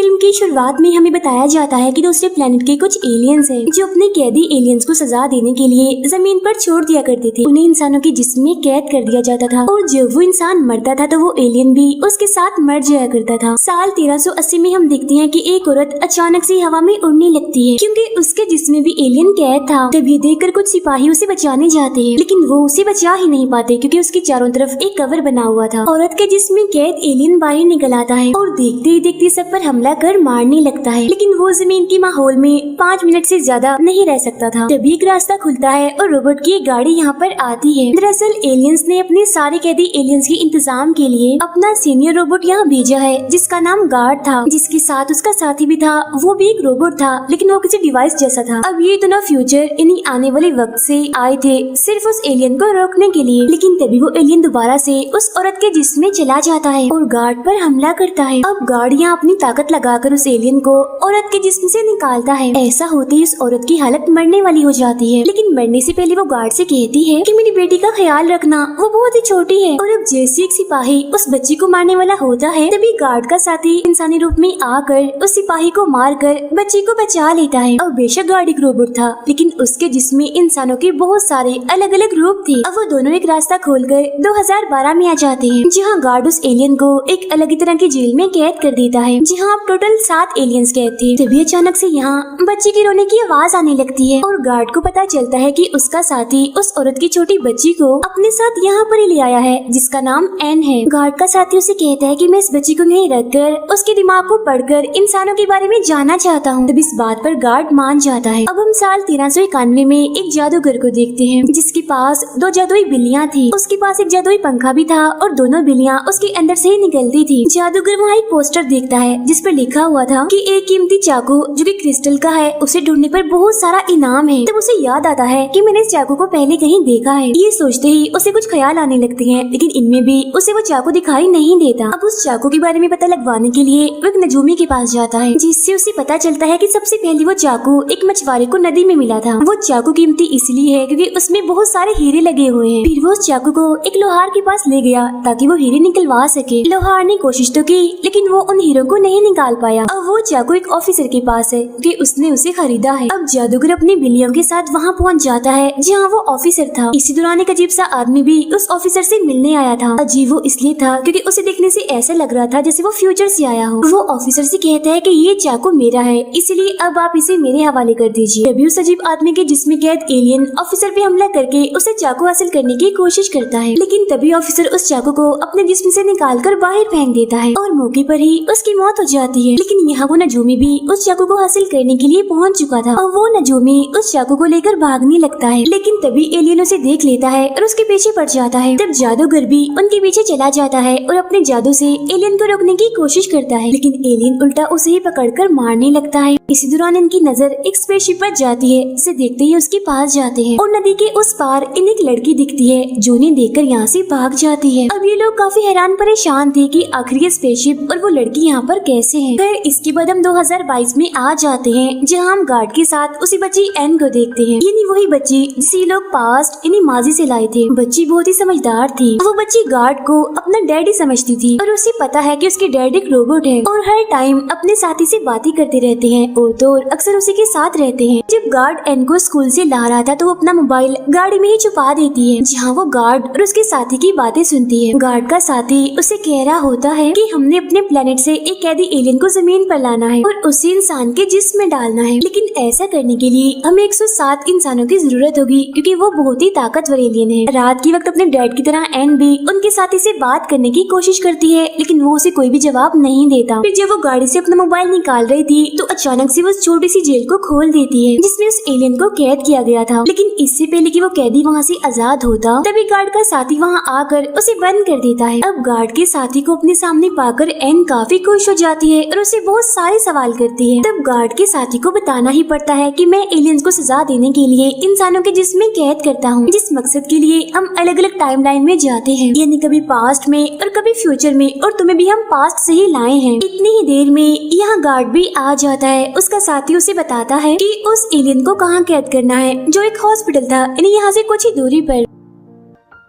Film की शुरुआत में हमें बताया जाता है कि दूसरे प्लेनेट के कुछ एलियंस हैं जो अपने कैदी एलियंस को सजा देने के लिए जमीन पर छोड़ दिया करते थे। उन्हें इंसानों के जिस्म में कैद कर दिया जाता था और जब वो इंसान मरता था तो वो एलियन भी उसके साथ मर जाया करता था। साल 1380 में हम देखते हैं कि एक औरत अचानक से हवा में उड़ने लगती है क्योंकि उसके जिस्म में भी एलियन कैद था। तब ये देखकर कुछ सिपाही उसे बचाने जाते हैं लेकिन वो उसे बचा ही नहीं पाते क्योंकि उसके चारों तरफ एक कवर बना हुआ था। औरत के जिस्म में कैद एलियन बाहर निकल आता है और देखते ही देखते सब पर हमला कर मारने लगता है, लेकिन वो जमीन के माहौल में 5 मिनट से ज्यादा नहीं रह सकता था। तभी एक रास्ता खुलता है और रोबोट की एक गाड़ी यहाँ पर आती है। दरअसल एलियंस ने अपने सारे कैदी एलियंस के इंतजाम के लिए अपना सीनियर रोबोट यहाँ भेजा है जिसका नाम गार्ड था, जिसके साथ उसका साथी भी था। वो भी एक रोबोट था लेकिन वो किसी डिवाइस जैसा था। अब ये दोनों फ्यूचर इन्हीं आने वाले वक्त से आए थे सिर्फ उस एलियन को रोकने के लिए, लेकिन तभी वो एलियन दोबारा से उस औरत के जिस्म में चला जाता है और गार्ड पर हमला करता है। अब गार्ड यहाँ अपनी ताकत लगाकर उस एलियन को औरत के जिस्म से निकालता है। ऐसा होते ही उस औरत की हालत मरने वाली हो जाती है, लेकिन मरने से पहले वो गार्ड से कहती है कि मेरी बेटी का ख्याल रखना, वो बहुत ही छोटी है। और अब जैसे एक सिपाही उस बच्ची को मारने वाला होता है तभी गार्ड का साथी इंसानी रूप में आकर उस सिपाही को मारकर बच्ची को बचा लेता है। और बेशक गार्ड एक रोबोट था लेकिन उसके जिस्म में इंसानों के बहुत सारे अलग अलग रूप थे। अब वो दोनों एक रास्ता खोलकर 2012 में आ जाते हैं जहाँ गार्ड उस एलियन को एक अलग ही तरह की जेल में कैद कर देता है जहाँ अब टोटल 7 एलियंस कैद थे। तभी अचानक से यहाँ बच्ची की रोने की आवाज आने लगती है और गार्ड को पता चलता है कि उसका साथी उस औरत की छोटी बच्ची को अपने साथ यहाँ पर ही ले आया है जिसका नाम एन है। गार्ड का साथी उसे कहता है कि मैं इस बच्ची को यहीं रखकर उसके दिमाग को पढ़कर इंसानों के बारे में जानना चाहता हूँ। तब इस बात पर गार्ड मान जाता है। अब हम साल 1391 में एक जादूगर को देखते हैं जिसके पास 2 जादुई बिल्लियाँ थी। उसके पास एक जादुई पंखा भी था और दोनों बिल्लियाँ उसके अंदर से ही निकलती थी। जादूगर वहाँ एक पोस्टर देखता है जिस पर लिखा हुआ था कि एक कीमती चाकू जो कि क्रिस्टल का है उसे ढूंढने पर बहुत सारा इनाम है। तब उसे याद आता है कि मैंने इस चाकू को पहले कहीं देखा है। ये सोचते ही उसे कुछ ख्याल आने लगते हैं लेकिन इनमें भी उसे वो चाकू दिखाई नहीं देता। अब उस चाकू के बारे में पता लगवाने के लिए वो एक नजूमी के पास जाता है जिससे उसे पता चलता है कि सबसे पहले वो चाकू एक मछुआरे को नदी में मिला था। वो चाकू कीमती इसलिए है क्योंकि उसमें बहुत सारे हीरे लगे हुए हैं। फिर वो उस चाकू को एक लोहार के पास ले गया ताकि वो हीरे निकलवा सके। लोहार ने कोशिश तो की लेकिन वो उन हीरों को नहीं निकाल पाया। अब वो चाकू एक ऑफिसर के पास है कि उसने उसे खरीदा है। अब जादूगर अपनी बिल्लियों के साथ वहाँ पहुँच जाता है जहाँ वो ऑफिसर था। इसी दौरान एक अजीब सा आदमी भी उस ऑफिसर से मिलने आया था। अजीब वो इसलिए था क्योंकि उसे देखने से ऐसा लग रहा था जैसे वो फ्यूचर से आया हो। वो ऑफिसर से कहता है कि ये चाकू मेरा है इसलिए अब आप इसे मेरे हवाले कर दीजिए। तभी उस अजीब आदमी के जिस्म कैद एलियन ऑफिसर पे हमला करके उसे चाकू हासिल करने की कोशिश करता है, लेकिन तभी ऑफिसर उस चाकू को अपने जिस्म से निकालकर बाहर फेंक देता है और मौके पर ही उसकी मौत हो जाती है। लेकिन यहाँ वो नजूमी भी उस चाकू को हासिल करने के लिए पहुँच चुका था और वो नजूमी उस चाकू को लेकर भागने लगता है, लेकिन तभी एलियन उसे देख लेता है और उसके पीछे पड़ जाता है। तब जादूगर भी उनके पीछे चला जाता है और अपने जादू से एलियन को रोकने की कोशिश करता है, लेकिन एलियन उल्टा उसे ही पकड़कर मारने लगता है। इसी दौरान इनकी नजर एक स्पेसशिप पर जाती है। इसे देखते ही उसके पास जाते हैं और नदी के उस पार इन्हें एक लड़की दिखती है जो उन्हें देखकर यहाँ से भाग जाती है। अब ये लोग काफी हैरान परेशान थे कि आखिर ये स्पेसशिप और वो लड़की यहाँ पर कैसे है। फिर इसके बाद हम 2022 में आ जाते हैं जहाँ हम गार्ड के साथ उसी बच्ची एन को देखते हैं, यानी वही बच्ची जिसे लोग पास्ट यानी माजी से लाए थे। बच्ची बहुत ही समझदार थी। वो बच्ची गार्ड को अपना डैडी समझती थी और उसे पता है कि उसके डैड एक रोबोट है और हर टाइम अपने साथी से बातें करते रहते हैं और तो अक्सर उसी के साथ रहते हैं। जब गार्ड एन को स्कूल से ला रहा था तो वो अपना मोबाइल गाड़ी में ही छुपा देती है जहाँ वो गार्ड और उसके साथी की बातें सुनती है। गार्ड का साथी उसे कह रहा होता है कि हमने अपने प्लेनेट से एक कैदी एलियन को जमीन पर लाना है और उसे इंसान के जिस्म में डालना है, लेकिन ऐसा करने के लिए हमें 107 इंसानों की जरूरत होगी क्योंकि वो बहुत ही ताकतवर एलियन है। रात के वक्त अपने डैड की तरह एन भी उनके साथी से बात करने की कोशिश करती है लेकिन वो उसे कोई भी जवाब नहीं देता। फिर जब वो गाड़ी से अपना मोबाइल निकाल रही थी तो अचानक से वो छोटी सी जेल को खोल देती है जिसमें उस एलियन को कैद किया गया था, लेकिन इससे पहले कि वो कैदी वहाँ से आजाद होता तभी गार्ड का साथी वहाँ आकर उसे बंद कर देता है। अब गार्ड के साथी को अपने सामने पाकर एन काफी खुश हो जाती है और उसे बहुत सारे सवाल करती है। तब गार्ड के साथी को बताना ही पड़ता है कि मैं एलियंस को सजा देने के लिए इंसानों के जिस्म में कैद करता हूँ, जिस मकसद के लिए हम अलग अलग टाइमलाइन में जाते हैं, यानी कभी पास्ट में और कभी फ्यूचर में, और तुम्हें भी हम पास्ट से ही लाए हैं। इतनी ही देर में यहाँ गार्ड भी आ जाता है। उसका साथी उसे बताता है कि उस एलियन को कहाँ कैद करना है जो एक हॉस्पिटल था, यानी यहाँ से कुछ ही दूरी पर।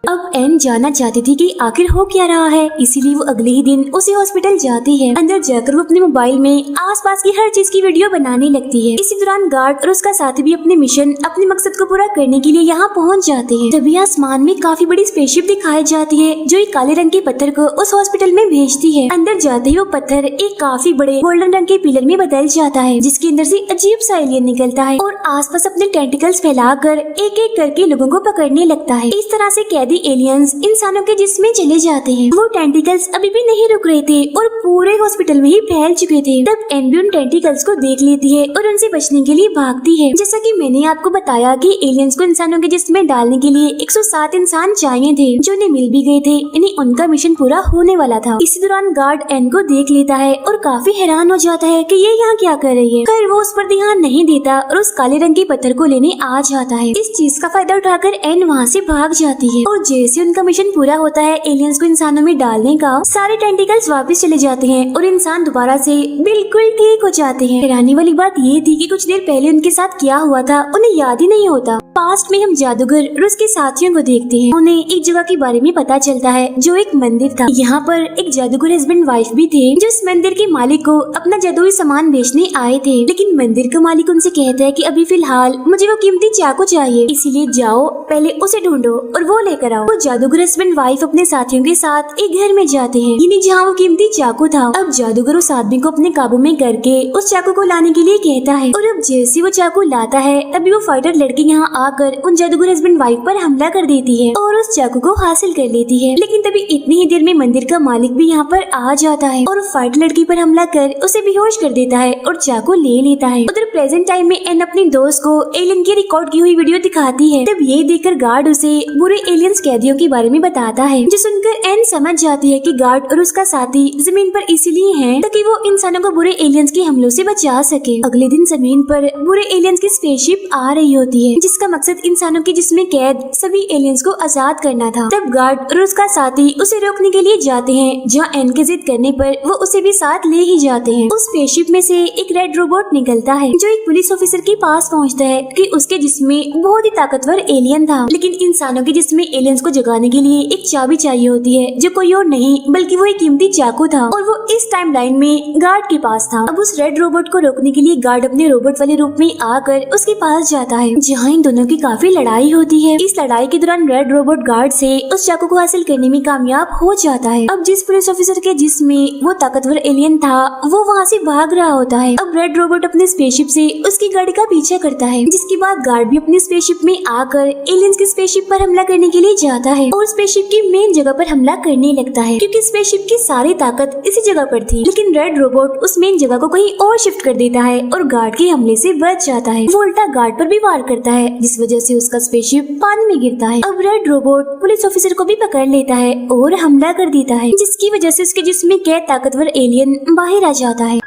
अब एन जानना चाहती थी कि आखिर हो क्या रहा है, इसीलिए वो अगले ही दिन उसी हॉस्पिटल जाती है। अंदर जाकर वो अपने मोबाइल में आसपास की हर चीज की वीडियो बनाने लगती है। इसी दौरान गार्ड और उसका साथी भी अपने मिशन, अपने मकसद को पूरा करने के लिए यहाँ पहुँच जाते हैं। तभी आसमान में काफी बड़ी स्पेसशिप दिखाई जाती है जो एक काले रंग के पत्थर को उस हॉस्पिटल में भेजती है। अंदर जाते ही वो पत्थर एक काफी बड़े गोल्डन रंग के पिलर में बदल जाता है, जिसके अंदर से अजीब सा एलियन निकलता है और आसपास अपने टेंटिकल्स फैलाकर एक एक करके लोगों को पकड़ने लगता है। इस तरह से कैदी एलियंस इंसानों के जिस्म में चले जाते हैं। वो टेंटिकल्स अभी भी नहीं रुक रहे थे और पूरे हॉस्पिटल में ही फैल चुके थे। तब एन भी उन टेंटिकल्स को देख लेती है और उनसे बचने के लिए भागती है। जैसा कि मैंने आपको बताया कि एलियंस को इंसानों के जिस्म में डालने के लिए 107 इंसान चाहिए थे, जो उन्हें मिल भी गए थे, यानी उनका मिशन पूरा होने वाला था। इसी दौरान गार्ड एन को देख लेता है और काफी हैरान हो जाता है कि ये यहाँ क्या कर रही है। खैर वो उस पर ध्यान नहीं देता और उस काले रंग के पत्थर को लेने आ जाता है। इस चीज का फायदा उठाकर एन वहाँ से भाग जाती है और जैसे उनका मिशन पूरा होता है एलियंस को इंसानों में डालने का, सारे टेंटिकल्स वापस चले जाते हैं और इंसान दोबारा से बिल्कुल ठीक हो जाते हैं। हैरानी वाली बात ये थी कि कुछ देर पहले उनके साथ क्या हुआ था उन्हें याद ही नहीं होता। पास्ट में हम जादूगर और उसके साथियों को देखते हैं। उन्हें एक जगह के बारे में पता चलता है जो एक मंदिर था। यहाँ पर एक जादूगर हस्बैंड वाइफ भी थे जो इस मंदिर के मालिक को अपना जादुई सामान बेचने आए थे, लेकिन मंदिर का मालिक उनसे कहता है कि अभी फिलहाल मुझे वो कीमती चाकू चाहिए, इसीलिए जाओ पहले उसे ढूंढो और वो लेकर आओ। वो जादूगर हस्बैंड वाइफ अपने साथियों के साथ एक घर में जाते हैं, यानी जहाँ वो कीमती चाकू था। अब जादूगर उस आदमी को अपने काबू में करके उस चाकू को लाने के लिए कहता है और अब जैसे वो चाकू लाता है तभी वो फाइटर लड़की यहाँ आकर उन जादूगर हस्बैंड वाइफ पर हमला कर देती है और उस चाकू को हासिल कर लेती है। लेकिन तभी इतनी ही देर में मंदिर का मालिक भी यहाँ पर आ जाता है और फाइटर लड़की पर हमला कर उसे बेहोश कर देता है और चाकू ले लेता है। उधर प्रेजेंट टाइम में एन अपने दोस्त को एलियन की रिकॉर्ड की हुई वीडियो दिखाती है। तब ये देखकर गार्ड उसे बुरे एलियंस कैदियों के बारे में बताता है, जो सुनकर एन समझ जाती है कि गार्ड और उसका साथी जमीन पर इसीलिए हैं ताकि वो इंसानों को बुरे एलियंस के हमलों से बचा सके। अगले दिन जमीन पर बुरे एलियंस की स्पेसशिप आ रही होती है, जिसका मकसद इंसानों की जिसमें कैद सभी एलियंस को आजाद करना था। तब गार्ड और उसका साथी उसे रोकने के लिए जाते हैं, जहाँ एन के जिद करने पर वो उसे भी साथ ले ही जाते हैं। उस स्पेसशिप में से एक रेड रोबोट निकलता है जो एक पुलिस ऑफिसर के पास पहुँचता है कि उसके जिस्म में बहुत ही ताकतवर एलियन था, लेकिन इंसानों के जिस्म में एलियंस को जगाने के लिए एक चाबी चाहिए होती है जो कोई और नहीं बल्कि वो एक कीमती चाकू था और वो इस टाइम लाइन में गार्ड के पास था। अब उस रेड रोबोट को रोकने के लिए गार्ड अपने रोबोट वाले रूप में आकर उसके पास जाता है, जहाँ इन दोनों की काफी लड़ाई होती है। इस लड़ाई के दौरान रेड रोबोट गार्ड से उस चाकू को हासिल करने में कामयाब हो जाता है। अब जिस पुलिस ऑफिसर के जिसमें वो ताकतवर एलियन था वो वहाँ से भाग रहा होता है। अब रेड रोबोट अपने स्पेसशिप से उसकी गाड़ी का पीछा करता है, जिसके बाद गार्ड भी अपनी स्पेसशिप में आकर एलियंस की स्पेसशिप पर हमला करने के लिए जाता है और स्पेसशिप की मेन जगह पर हमला करने लगता है, क्योंकि स्पेसशिप की सारी ताकत इसी जगह पर थी। लेकिन रेड रोबोट उस मेन जगह को कहीं और शिफ्ट कर देता है और गार्ड के हमले से बच जाता है। वो उल्टा गार्ड पर भी वार करता है, जिस वजह से उसका स्पेसशिप पानी में गिरता है। अब रेड रोबोट पुलिस ऑफिसर को भी पकड़ लेता है और हमला कर देता है, जिसकी वजह से उसके जिस्म में कैद ताकतवर एलियन बाहर आ जाता है।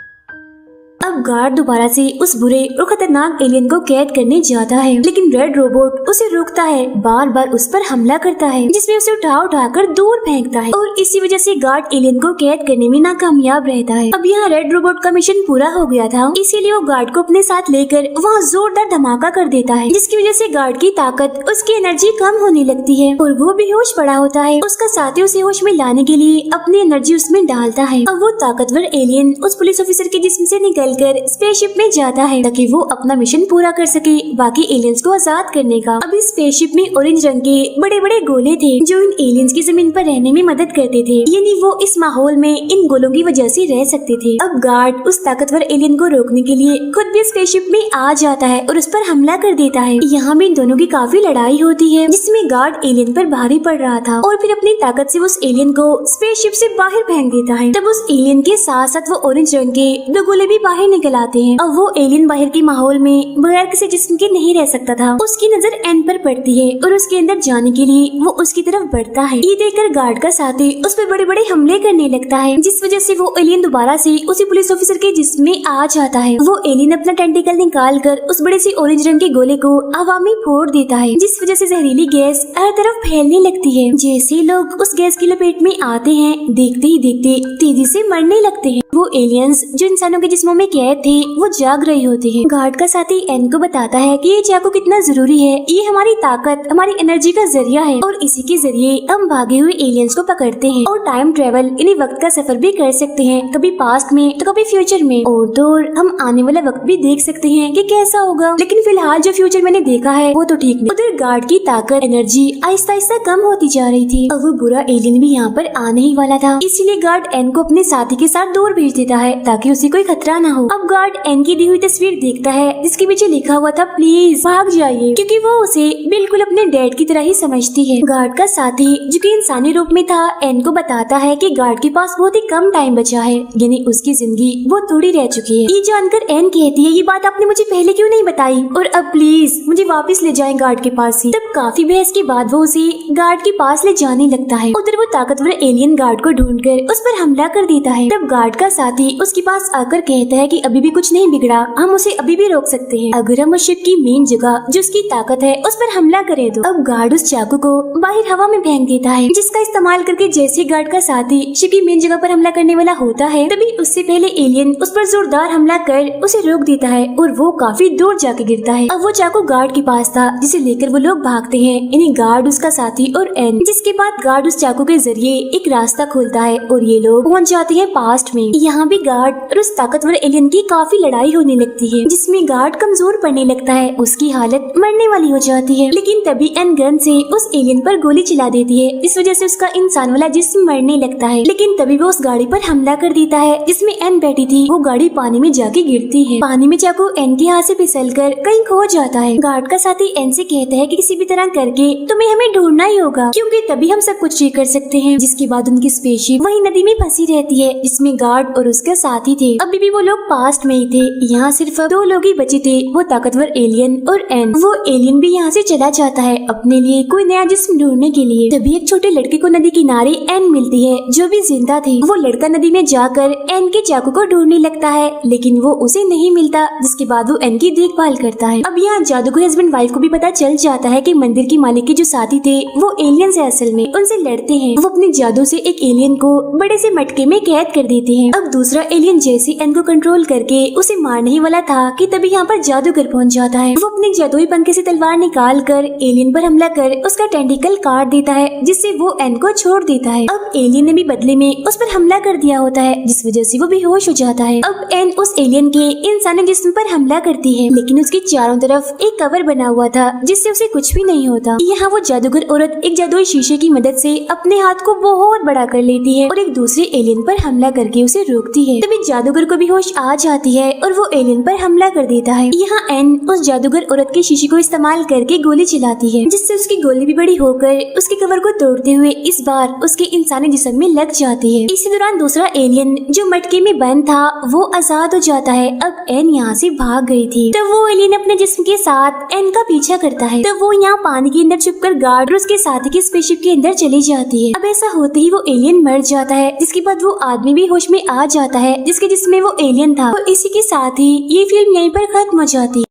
अब गार्ड दोबारा से उस बुरे और खतरनाक एलियन को कैद करने जाता है, लेकिन रेड रोबोट उसे रोकता है, बार बार उस पर हमला करता है, जिसमें उसे उठाकर दूर फेंकता है और इसी वजह से गार्ड एलियन को कैद करने में नाकामयाब रहता है। अब यहाँ रेड रोबोट का मिशन पूरा हो गया था, इसीलिए वो गार्ड को अपने साथ लेकर वहाँ जोरदार धमाका कर देता है, जिसकी वजह से गार्ड की ताकत, उसकी एनर्जी कम होने लगती है और वो बेहोश पड़ा होता है। उसका साथी उसे होश में लाने के लिए अपनी एनर्जी उसमें डालता है। अब वो ताकतवर एलियन उस पुलिस ऑफिसर के जिस्म से निकल कर स्पेसशिप में जाता है ताकि वो अपना मिशन पूरा कर सके, बाकी एलियंस को आजाद करने का। अब इस स्पेसशिप में ऑरेंज रंग के बड़े बड़े गोले थे जो इन एलियंस की जमीन पर रहने में मदद करते थे, यानी वो इस माहौल में इन गोलों की वजह से रह सकते थे। अब गार्ड उस ताकतवर एलियन को रोकने के लिए खुद भी स्पेसशिप में आ जाता है और उस पर हमला कर देता है। यहाँ भी इन दोनों की काफी लड़ाई होती है, जिसमें गार्ड एलियन पर भारी पड़ रहा था और फिर अपनी ताकत से उस एलियन को स्पेसशिप से बाहर फेंक देता है। तब उस एलियन के साथ साथ वो ऑरेंज रंग के दो गोले भी बाहर निकल आते हैं। अब वो एलियन बाहर के माहौल में बगैर किसी जिस्म के नहीं रह सकता था। उसकी नजर एन पर पड़ती है और उसके अंदर जाने के लिए वो उसकी तरफ बढ़ता है। ये देखकर गार्ड का साथी उस पर बड़े बड़े हमले करने लगता है, जिस वजह से वो एलियन दोबारा से उसी पुलिस ऑफिसर के जिस्म में आ जाता है। वो एलियन अपना टेंटिकल निकाल कर उस बड़े से ऑरेंज रंग के गोले को हवा में फोड़ देता है, जिस वजह से जहरीली गैस हर तरफ फैलने लगती है। जैसे लोग उस गैस की लपेट में आते हैं, देखते ही देखते तेजी से मरने लगते हैं। वो एलियंस जो इंसानों के जिस्मों में कैद थे वो जाग रहे होते हैं। गार्ड का साथी एन को बताता है कि ये चाकू कितना जरूरी है, ये हमारी ताकत, हमारी एनर्जी का जरिया है और इसी के जरिए हम भागे हुए एलियंस को पकड़ते हैं और टाइम ट्रेवल यानी वक्त का सफर भी कर सकते हैं, कभी पास्ट में तो कभी फ्यूचर में, और तो और हम आने वाला वक्त भी देख सकते हैं कि कैसा होगा। लेकिन फिलहाल जो फ्यूचर मैंने देखा है वो तो ठीक नहीं। उधर गार्ड की ताकत, एनर्जी आहिस्ता आहिस्ता कम होती जा रही थी और वो बुरा एलियन भी यहाँ पर आने ही वाला था। इसीलिए गार्ड एन को अपने साथी के साथ दूर भेज देता है ताकि उसे कोई खतरा न हो। अब गार्ड एन की दी हुई तस्वीर देखता है जिसके पीछे लिखा हुआ था प्लीज भाग जाइए, क्योंकि वो उसे बिल्कुल अपने डैड की तरह ही समझती है। गार्ड का साथी जो कि इंसानी रूप में था एन को बताता है कि गार्ड के पास बहुत ही कम टाइम बचा है, यानी उसकी जिंदगी बहुत थोड़ी रह चुकी है। ये जानकर एन कहती है ये बात आपने मुझे पहले क्यों नहीं बताई, और अब प्लीज मुझे वापस ले जाएं गार्ड के पास ही। तब काफी बहस के बाद वो उसे गार्ड के पास ले जाने लगता है। उधर वो ताकतवर एलियन गार्ड को ढूंढकर उस पर हमला कर देता है। तब गार्ड का साथी उसके पास आकर कहता है कि अभी भी कुछ नहीं बिगड़ा, हम उसे अभी भी रोक सकते हैं अगर हम उस शिप की मेन जगह जो उसकी ताकत है उस पर हमला करें तो। अब गार्ड उस चाकू को बाहर हवा में फेंक देता है, जिसका इस्तेमाल करके जैसे गार्ड का साथी शिप की मेन जगह पर हमला करने वाला होता है तभी उससे पहले एलियन उस पर जोरदार हमला कर उसे रोक देता है और वो काफी दूर जाके गिरता है। अब वो चाकू गार्ड के पास था जिसे लेकर वो लोग भागते हैं, यानी गार्ड, उसका साथी और एन। जिसके बाद गार्ड उस चाकू के जरिए एक रास्ता खोलता है और ये लोग पहुंच जाते हैं पास्ट में। यहाँ भी गार्ड और उस ताकतवर एलियन की काफी लड़ाई होने लगती है जिसमें गार्ड कमजोर पड़ने लगता है, उसकी हालत मरने वाली हो जाती है। लेकिन तभी एन गन से उस एलियन पर गोली चला देती है, इस वजह से उसका इंसान वाला जिस्म मरने लगता है। लेकिन तभी वो उस गाड़ी पर हमला कर देता है जिसमें एन बैठी थी। वो गाड़ी पानी में जाके गिरती है। पानी में चाकू एन के हाथ से फिसलकर कहीं खो जाता है। गार्ड का साथी एन से कहता है कि किसी भी तरह करके तुम्हें हमें ढूंढना ही होगा, क्योंकि तभी हम सब कुछ ठीक कर सकते हैं। जिसके बाद उनकी स्पेसशिप वही नदी में फंसी रहती है जिसमें गार्ड और उसका साथी थे। अभी भी वो लोग पास्ट में ही थे। यहाँ सिर्फ 2 लोग ही बचे थे, वो ताकतवर एलियन और एन। वो एलियन भी यहाँ से चला जाता है अपने लिए कोई नया जिस्म ढूंढने के लिए। तभी एक छोटे लड़के को नदी किनारे एन मिलती है जो भी जिंदा थी। वो लड़का नदी में जाकर एन के चाकू को ढूंढने लगता है लेकिन वो उसे नहीं मिलता, जिसके बाद वो एन की देखभाल करता है। अब यहाँ जादूगर हस्बैंड वाइफ को भी पता चल जाता है कि मंदिर की मालिक के जो साथी थे वो एलियंस है, असल में उनसे लड़ते हैं। वो अपने जादू से एक एलियन को बड़े से मटके में कैद कर देते हैं। अब दूसरा एलियन जैसे एन को कंट्रोल करके उसे मारने ही वाला था कि तभी यहाँ पर जादूगर पहुँच जाता है। वो अपने जादुई पंखे से तलवार निकाल कर एलियन पर हमला कर उसका टेंटिकल काट देता है, जिससे वो एन को छोड़ देता है। अब एलियन ने भी बदले में उस पर हमला कर दिया होता है, जिस वजह से वो बेहोश हो जाता है। अब एन उस एलियन के इंसानी जिस्म पर हमला करती है, लेकिन उसके चारों तरफ एक कवर बना हुआ था जिससे उसे कुछ भी नहीं होता। यहाँ वो जादूगर औरत एक जादुई शीशे की मदद से अपने हाथ को बहुत बड़ा कर लेती है और एक दूसरे एलियन पर हमला करके उसे रोकती है। तभी जादूगर को भी होश आ जाती है और वो एलियन पर हमला कर देता है। यहाँ एन उस जादूगर औरत के शीशे को इस्तेमाल करके गोली चलाती है, जिससे उसकी गोली भी बड़ी होकर उसके कवर को तोड़ते हुए इस बार उसके इंसानी जिस्म में लग जाती है। इसी दौरान दूसरा एलियन जो मटके में बंद था वो आजाद हो जाता है। अब एन यहाँ से भाग गई थी, तब वो एलियन अपने जिस्म के साथ एन का पीछा करता है। तब वो यहाँ पानी के अंदर छुपकर गार्ड और उसके साथी के स्पेसशिप के अंदर चली जाती है। अब ऐसा होते ही वो एलियन मर जाता है, जिसके बाद वो आदमी भी होश में आ जाता है जिसके जिस्म में वो एलियन था। और इसी के साथ ही ये फिल्म यहीं पर खत्म हो जाती है।